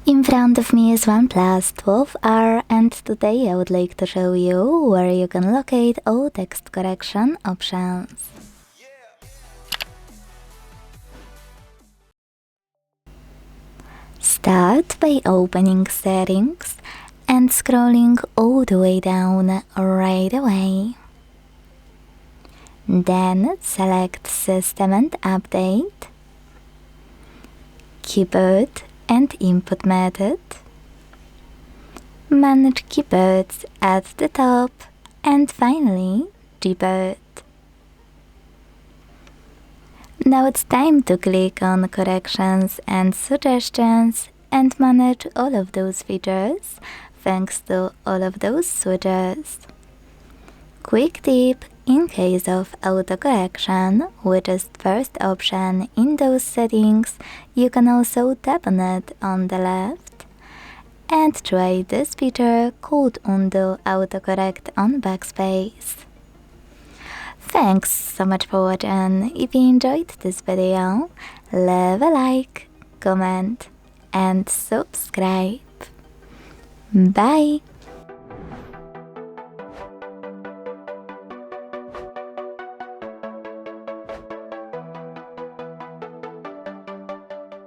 In front of me is OnePlus 12R, and today I would like to show you where you can locate all text correction options. Start by opening Settings and scrolling all the way down right away. Then select System and Update, Keyboard and Input Method, Manage Keyboards at the top, and finally Keyboard. Now it's time to click on Corrections and Suggestions and manage all of those features thanks to all of those switches. Quick tip: in case of autocorrection, which is the first option in those settings, you can also tap on it on the left and try this feature called Undo Autocorrect on Backspace. Thanks so much for watching. If you enjoyed this video, leave a like, comment and subscribe. Bye!